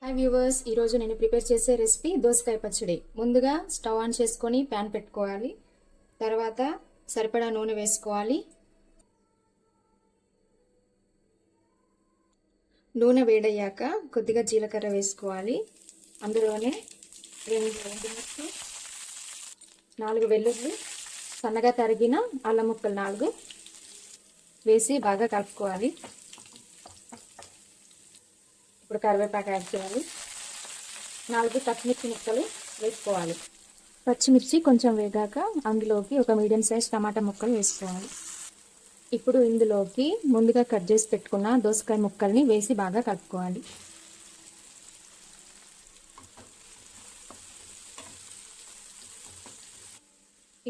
Hi viewers, ఈరోజు నేను prepare చేసే రెసిపీ దోసకాయ పచ్చడి. ముందుగా స్టవ్ ఆన్ చేసుకొని ప్యాన్ పెట్టుకోవాలి. తర్వాత సరిపడా నూనె వేసుకోవాలి. నూనె వేడయ్యాక కొద్దిగా జీలకర్ర వేసుకోవాలి. అందులోనే 4 వెల్లుల్లి, సన్నగా తరిగిన అల్లం ముక్కలు 4 వేసి బాగా కలుపుకోవాలి. ఇప్పుడు కరివేపాకు యాడ్ చేయాలి. 4 పచ్చిమిర్చి ముక్కలు వేసుకోవాలి. పచ్చిమిర్చి కొంచెం వేగాక అందులోకి ఒక మీడియం సైజ్ టమాటా ముక్కలు వేసుకోవాలి. ఇప్పుడు ఇందులోకి ముందుగా కట్ చేసి పెట్టుకున్న దోసకాయ ముక్కల్ని వేసి బాగా కలుపుకోవాలి.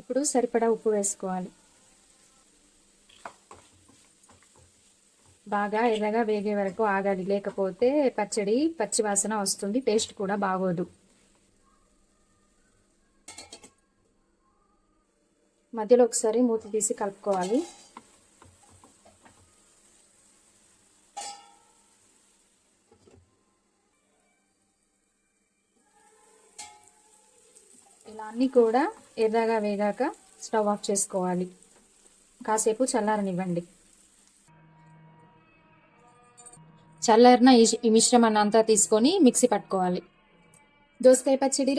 ఇప్పుడు సరిపడా ఉప్పు వేసుకోవాలి. బాగా ఎర్రగా వేగే వరకు ఆగాలి, లేకపోతే పచ్చడి పచ్చి వాసన వస్తుంది, టేస్ట్ కూడా బాగోదు. మధ్యలో ఒకసారి మూత తీసి కలుపుకోవాలి. ఇలా అన్నీ కూడా ఎర్రగా వేగాక స్టవ్ ఆఫ్ చేసుకోవాలి. కాసేపు చల్లారనివ్వండి. చల్లారిన ఈ మిశ్రమాన్ని అంతా తీసుకొని మిక్సీ పట్టుకోవాలి. దోసకాయ పచ్చడి